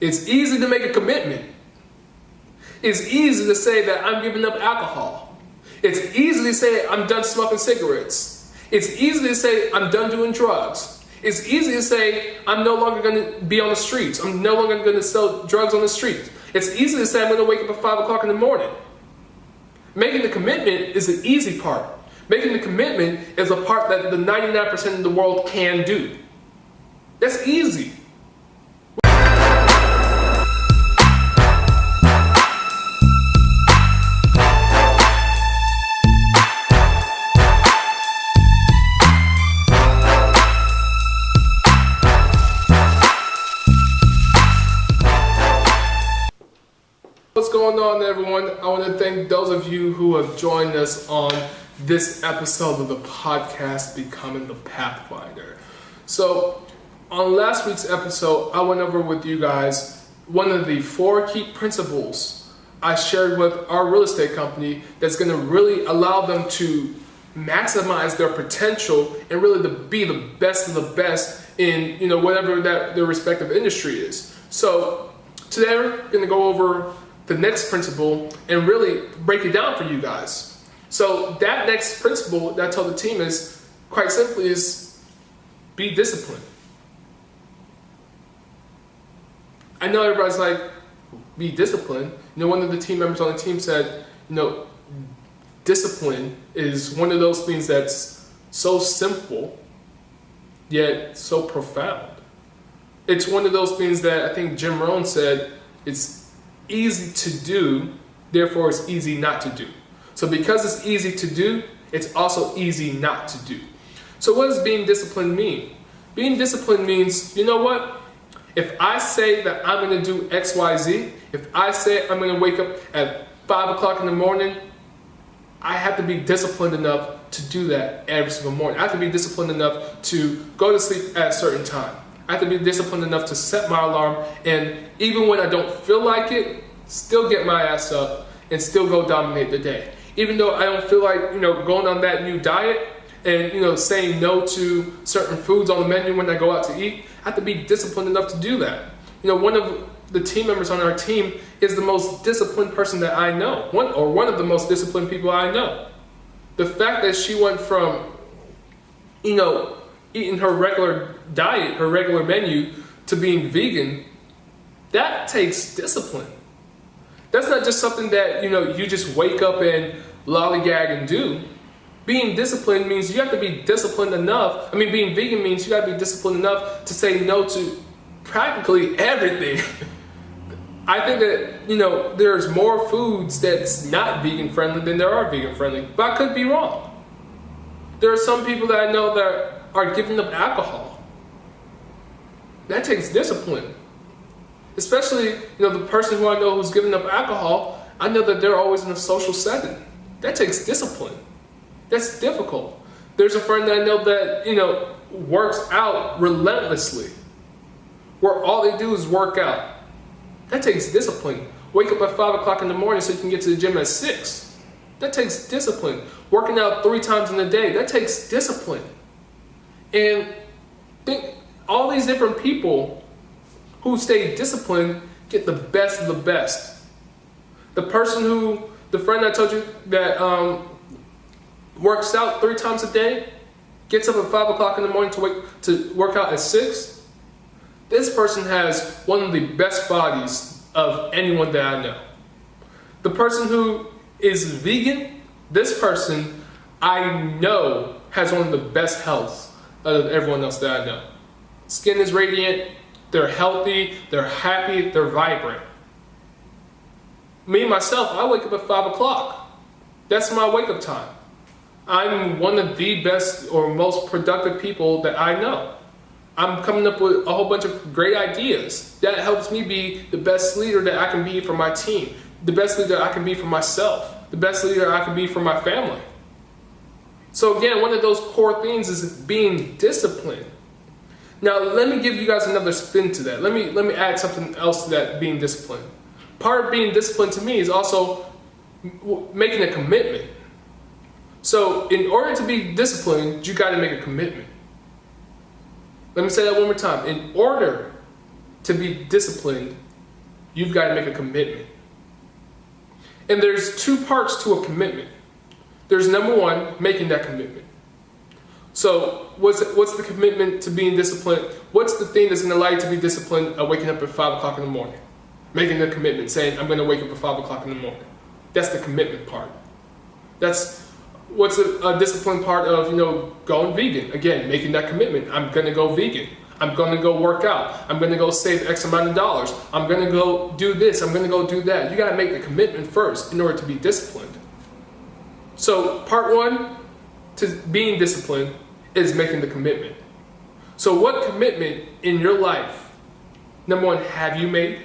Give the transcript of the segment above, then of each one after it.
It's easy to make a commitment. It's easy to say that I'm giving up alcohol. It's easy to say I'm done smoking cigarettes. It's easy to say I'm done doing drugs. It's easy to say I'm no longer going to be on the streets. I'm no longer going to sell drugs on the streets. It's easy to say I'm going to wake up at 5 o'clock in the morning. Making the commitment is the easy part. Making the commitment is a part that the 99% of the world can do. That's easy. What's going on, everyone? I want to thank those of you who have joined us on this episode of the podcast, Becoming the Pathfinder. So, on last week's episode, I went over with you guys one of the 4 key principles I shared with our real estate company that's going to really allow them to maximize their potential and really to be the best of the best in whatever that their respective industry is. So today we're going to go over the next principle and really break it down for you guys. So that next principle that I told the team is, quite simply, is be disciplined. I know everybody's like, be disciplined. One of the team members on the team said, discipline is one of those things that's so simple, yet so profound. It's one of those things that I think Jim Rohn said, it's easy to do, therefore it's easy not to do. So because it's easy to do, it's also easy not to do. So what does being disciplined mean? Being disciplined means, you know what? If I say that I'm going to do X, Y, Z, if I say I'm going to wake up at 5 o'clock in the morning, I have to be disciplined enough to do that every single morning. I have to be disciplined enough to go to sleep at a certain time. I have to be disciplined enough to set my alarm, and even when I don't feel like it, still get my ass up and still go dominate the day. Even though I don't feel like, going on that new diet and, saying no to certain foods on the menu when I go out to eat, I have to be disciplined enough to do that. One of the team members on our team is the most disciplined person that I know. One of the most disciplined people I know. The fact that she went from, eating her regular diet, her regular menu, to being vegan, that takes discipline. That's not just something that, you just wake up and lollygag and do. Being disciplined means you have to be disciplined enough. Being vegan means you got to be disciplined enough to say no to practically everything. I think that, there's more foods that's not vegan friendly than there are vegan friendly, but I could be wrong. There are some people that I know that are giving up alcohol. That takes discipline. Especially, the person who I know who's giving up alcohol, I know that they're always in a social setting. That takes discipline. That's difficult. There's a friend that I know that, works out relentlessly, where all they do is work out. That takes discipline. Wake up at 5 o'clock in the morning so you can get to the gym at 6. That takes discipline. Working out 3 times in a day, that takes discipline. And think, all these different people who stay disciplined get the best of the best. The friend I told you that works out 3 times a day, gets up at 5 o'clock in the morning to work out at 6. This person has one of the best bodies of anyone that I know. The person who is vegan, this person I know has one of the best healths of everyone else that I know. Skin is radiant, they're healthy, they're happy, they're vibrant. Me, myself, I wake up at 5 o'clock. That's my wake up time. I'm one of the best or most productive people that I know. I'm coming up with a whole bunch of great ideas. That helps me be the best leader that I can be for my team, the best leader I can be for myself, the best leader I can be for my family. So again, one of those core things is being disciplined. Now, let me give you guys another spin to that. Let me add something else to that being disciplined. Part of being disciplined to me is also making a commitment. So in order to be disciplined, you got to make a commitment. Let me say that one more time. In order to be disciplined, you've got to make a commitment. And there's two parts to a commitment. There's number one, making that commitment. So what's the commitment to being disciplined? What's the thing that's going to allow you to be disciplined waking up at 5 o'clock in the morning? Making the commitment, saying, I'm going to wake up at 5 o'clock in the morning. That's the commitment part. That's what's a disciplined part of, going vegan. Again, making that commitment. I'm going to go vegan. I'm going to go work out. I'm going to go save X amount of dollars. I'm going to go do this. I'm going to go do that. You got to make the commitment first in order to be disciplined. So part one to being disciplined is making the commitment. So what commitment in your life, number one, have you made?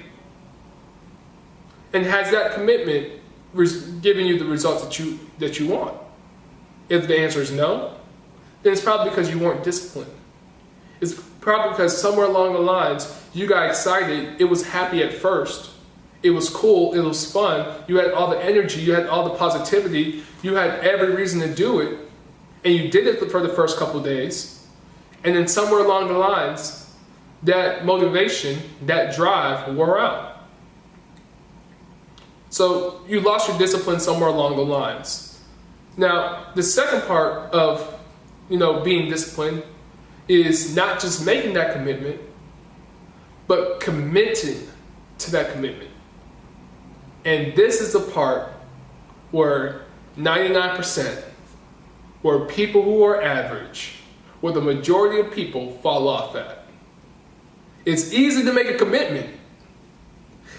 And has that commitment given you the results that you want? If the answer is no, then it's probably because you weren't disciplined. It's probably because somewhere along the lines, you got excited, it was happy at first, it was cool, it was fun, you had all the energy, you had all the positivity, you had every reason to do it, and you did it for the first couple of days, and then somewhere along the lines, that motivation, that drive wore out. So you lost your discipline somewhere along the lines. Now, the second part of, being disciplined is not just making that commitment, but committing to that commitment. And this is the part where 99%, where people who are average, where the majority of people fall off at. It's easy to make a commitment.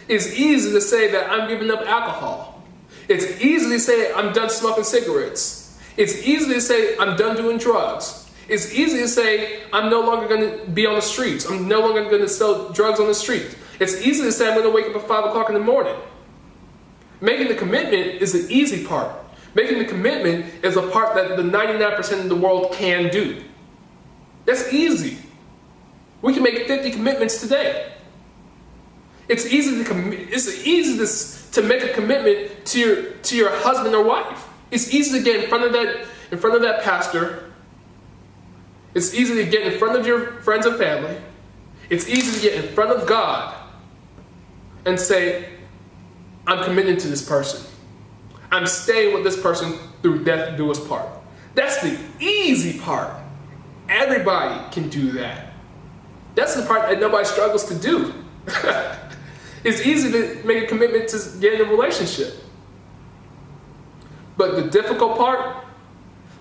It's easy to say that I'm giving up alcohol. It's easy to say I'm done smoking cigarettes. It's easy to say I'm done doing drugs. It's easy to say I'm no longer going to be on the streets. I'm no longer going to sell drugs on the streets. It's easy to say I'm going to wake up at 5 o'clock in the morning. Making the commitment is the easy part. Making the commitment is a part that the 99% of the world can do. That's easy. We can make 50 commitments today. It's easy to make a commitment to your husband or wife. It's easy to get in front of that pastor. It's easy to get in front of your friends and family. It's easy to get in front of God and say, I'm committed to this person. I'm staying with this person through death do us part. That's the easy part. Everybody can do that. That's the part that nobody struggles to do. It's easy to make a commitment to get in a relationship. But the difficult part,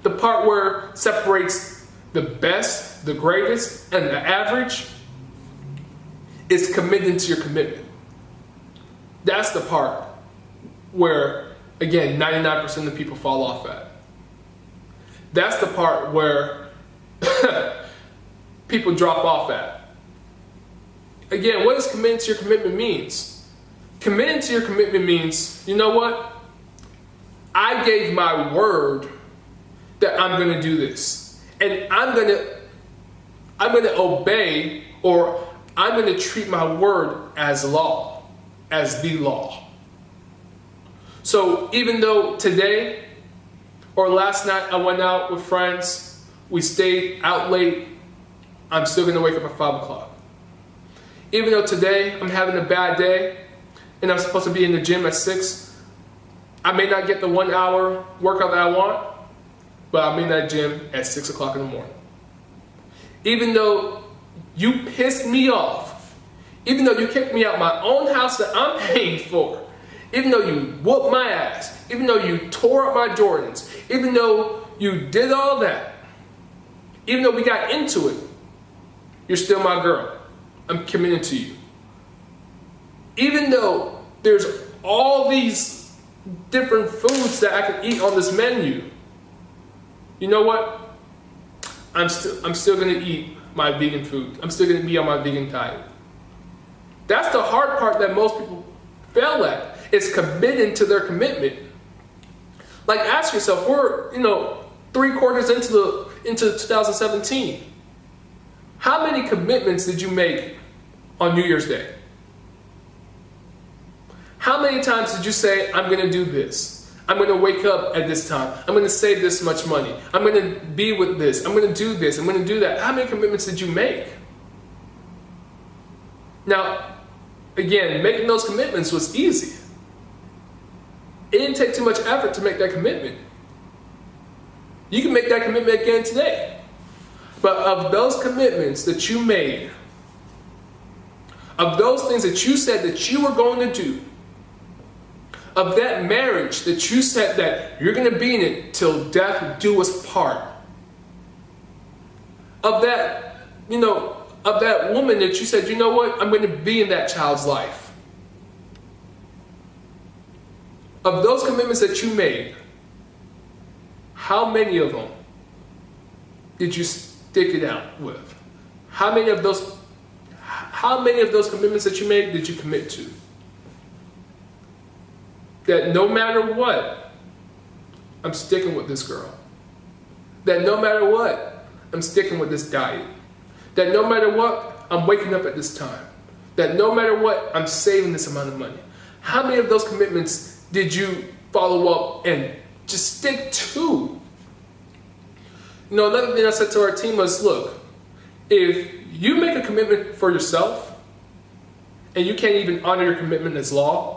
the part where separates the best, the greatest, and the average, is committing to your commitment. That's the part where, again, 99% of people fall off at. That's the part where people drop off at. Again, what does committing to your commitment means? Committing to your commitment means, you know what? I gave my word that I'm going to do this. And I'm going to obey, or I'm going to treat my word as law, as the law. So even though today or last night I went out with friends, we stayed out late, I'm still going to wake up at 5 o'clock. Even though today I'm having a bad day and I'm supposed to be in the gym at 6, I may not get the 1 hour workout that I want, but I'm in that gym at 6 o'clock in the morning. Even though you pissed me off, even though you kicked me out my own house that I'm paying for, even though you whooped my ass, even though you tore up my Jordans, even though you did all that, even though we got into it, you're still my girl. I'm committed to you. Even though there's all these different foods that I can eat on this menu, you know what? I'm still going to eat my vegan food. I'm still going to be on my vegan diet. That's the hard part that most people fail at. It's committing to their commitment. Like, ask yourself, we're 3/4 into 2017. How many commitments did you make on New Year's Day? How many times did you say, I'm going to do this? I'm going to wake up at this time. I'm going to save this much money. I'm going to be with this. I'm going to do this. I'm going to do that. How many commitments did you make? Now, again, making those commitments was easy. It didn't take too much effort to make that commitment. You can make that commitment again today. But of those commitments that you made, of those things that you said that you were going to do, of that marriage that you said that you're going to be in it till death do us part, of that, of that woman that you said, you know what, I'm going to be in that child's life. Of those commitments that you made, how many of them did you stick it out with? How many of those commitments that you made did you commit to? That no matter what, I'm sticking with this girl. That no matter what, I'm sticking with this diet. That no matter what, I'm waking up at this time. That no matter what, I'm saving this amount of money. How many of those commitments did you follow up and just stick to? Another thing I said to our team was, look, if you make a commitment for yourself and you can't even honor your commitment as law,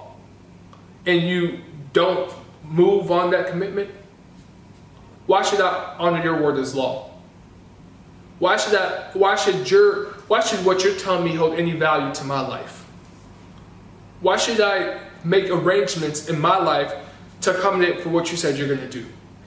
and you don't move on that commitment, why should I honor your word as law? Why should what you're telling me hold any value to my life? Why should I make arrangements in my life to accommodate for what you said you're going to do?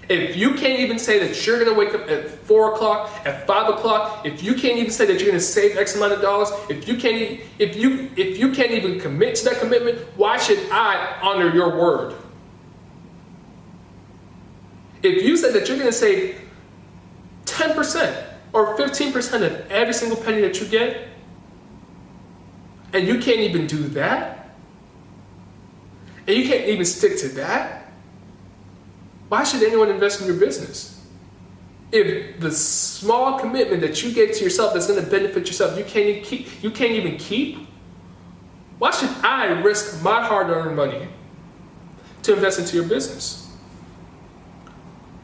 If you can't even say that you're going to wake up at 4 o'clock, at 5 o'clock, if you can't even say that you're going to save X amount of dollars, if you can't even commit to that commitment, why should I honor your word? If you said that you're going to save 10% or 15% of every single penny that you get, and you can't even do that, and you can't even stick to that, why should anyone invest in your business? If the small commitment that you gave to yourself that's going to benefit yourself, you can't even keep, why should I risk my hard-earned money to invest into your business?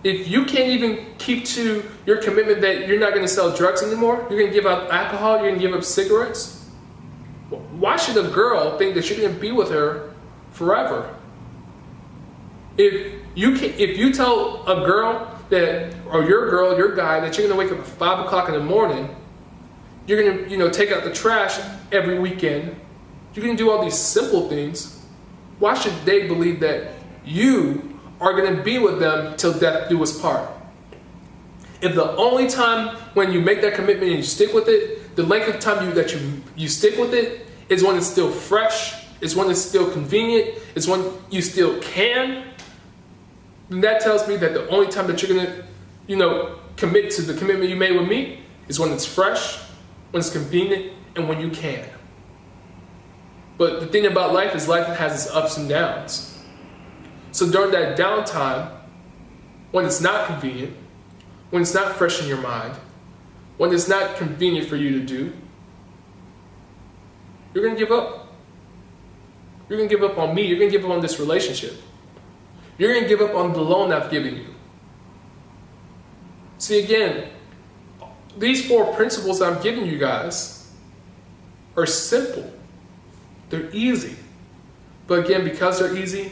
If you can't even keep to your commitment that you're not going to sell drugs anymore, you're going to give up alcohol, you're going to give up cigarettes, why should a girl think that you're going to be with her forever? If you tell a girl that, or your guy, that you're going to wake up at 5 o'clock in the morning, you're going to, take out the trash every weekend, you're going to do all these simple things, why should they believe that you are going to be with them till death do us part? If the only time when you make that commitment and you stick with it, the length of time that you stick with it is when it's still fresh, is when it's still convenient, is when you still can, and that tells me that the only time that you're going to, commit to the commitment you made with me is when it's fresh, when it's convenient, and when you can. But the thing about life is life has its ups and downs. So during that downtime, when it's not convenient, when it's not fresh in your mind, when it's not convenient for you to do, you're going to give up. You're going to give up on me. You're going to give up on this relationship. You're going to give up on the loan I've given you. See, again, these 4 principles I'm giving you guys are simple. They're easy. But again, because they're easy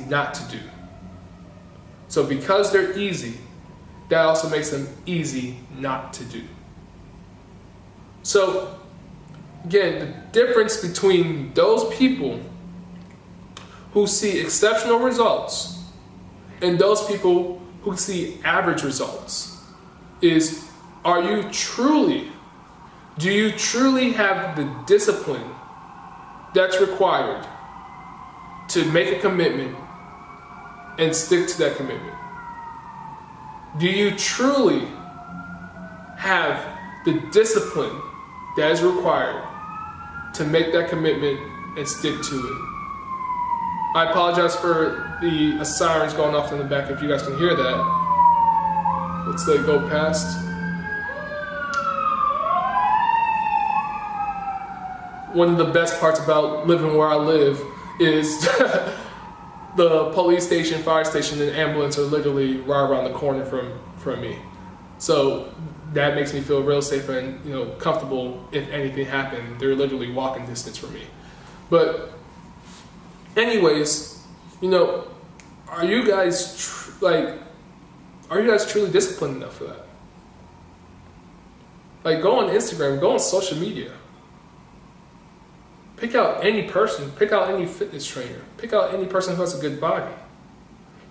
not to do. So because they're easy, that also makes them easy not to do. So again, the difference between those people who see exceptional results and those people who see average results is, do you truly have the discipline that's required to make a commitment and stick to that commitment? Do you truly have the discipline that is required to make that commitment and stick to it? I apologize for the sirens going off in the back if you guys can hear that. Let's let it go past. One of the best parts about living where I live is the police station, fire station, and ambulance are literally right around the corner from me. So that makes me feel real safe and comfortable. If anything happened, they're literally walking distance from me. But anyways, are you guys truly disciplined enough for that? Like, go on Instagram, go on social media. Pick out any person, pick out any fitness trainer, pick out any person who has a good body.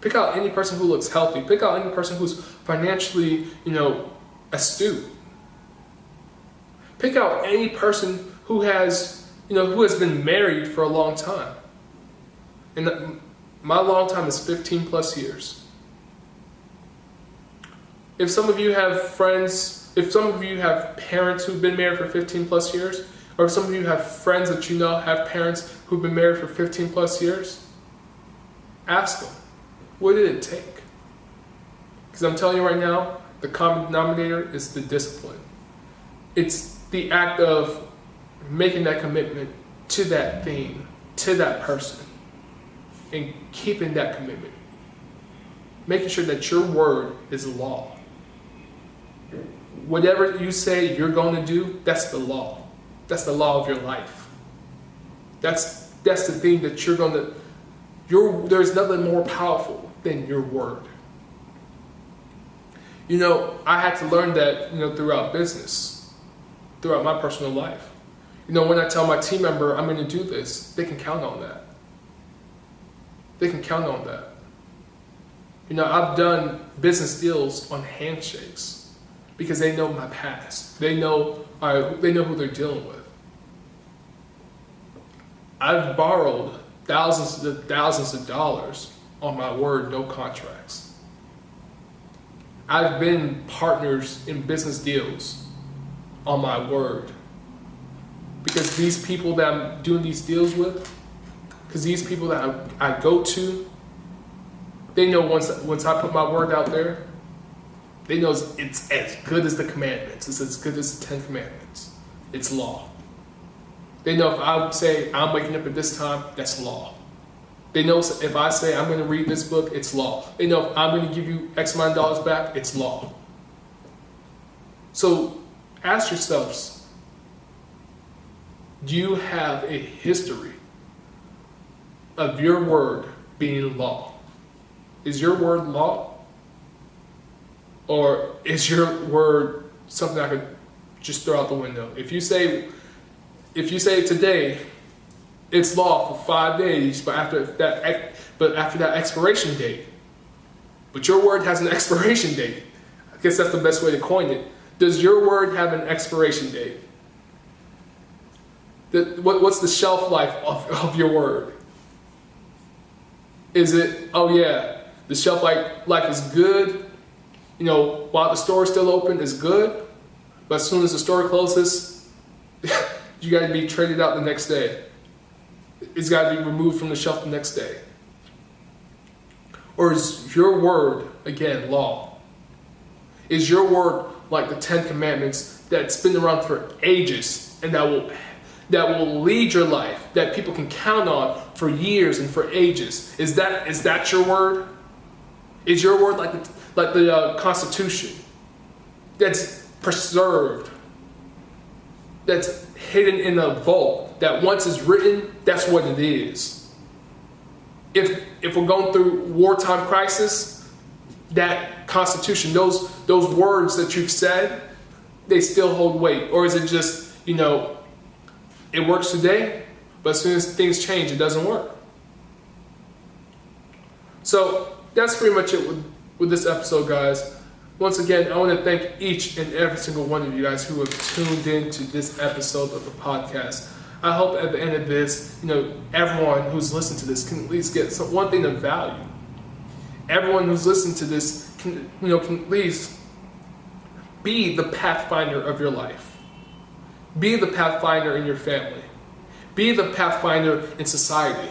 Pick out any person who looks healthy, pick out any person who's financially, astute. Pick out any person who has been married for a long time. And my long time is 15 plus years. If some of you have friends, if some of you have parents who've been married for 15 plus years, or if some of you have friends that have parents who've been married for 15 plus years, ask them, what did it take? Because I'm telling you right now, the common denominator is the discipline. It's the act of making that commitment to that thing, to that person, and keeping that commitment. Making sure that your word is law. Whatever you say you're going to do, that's the law. That's the law of your life. That's the thing that you're going to. There's nothing more powerful than your word. I had to learn that throughout business, throughout my personal life. When I tell my team member I'm going to do this, they can count on that. They can count on that. I've done business deals on handshakes because they know my past. They know who they're dealing with. I've borrowed thousands of dollars on my word, no contracts. I've been partners in business deals on my word. Because these people that I'm doing these deals with, because these people that I go to, they know once I put my word out there, they know it's as good as the commandments. It's as good as the 10 commandments. It's law. They know if I say I'm waking up at this time, that's law. They know if I say I'm going to read this book, it's law. They know if I'm going to give you X amount of dollars back, it's law. So ask yourselves, do you have a history of your word being law? Is your word law? Or is your word something I could just throw out the window? If you say today, it's law for 5 days, but after that expiration date, but your word has an expiration date. I guess that's the best way to coin it. Does your word have an expiration date? What's the shelf life of your word? Is it, the shelf life is good, while the store is still open is good, but as soon as the store closes, you got to be traded out the next day. It's got to be removed from the shelf the next day. Or is your word, again, law? Is your word like the 10 commandments that's been around for ages and that will lead your life, that people can count on for years and for ages? Is that your word? Is your word like the Constitution that's preserved, that's hidden in a vault, that once it's written, that's what it is? If we're going through wartime crisis, that Constitution, those words that you've said, they still hold weight? Or is it just, it works today, but as soon as things change, it doesn't work? So that's pretty much it with this episode, guys. Once again, I want to thank each and every single one of you guys who have tuned in to this episode of the podcast. I hope at the end of this, everyone who's listened to this can at least get one thing of value. Everyone who's listened to this can at least be the Pathfinder of your life. Be the Pathfinder in your family. Be the Pathfinder in society.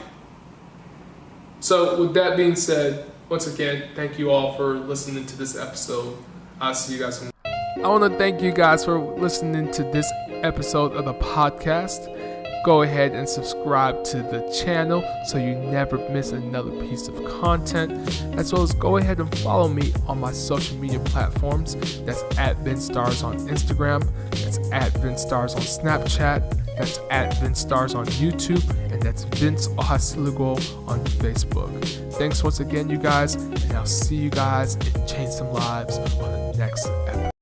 So with that being said, once again, thank you all for listening to this episode. I'll see you guys. I want to thank you guys for listening to this episode of the podcast. go ahead and subscribe to the channel so you never miss another piece of content, as well as go ahead and follow me on my social media platforms. That's at VinceStars on Instagram, that's at VinceStars on Snapchat, that's at VinceStars on YouTube, and that's Vince Ohasilugo on Facebook. Thanks once again, you guys, and I'll see you guys and change some lives on the next episode.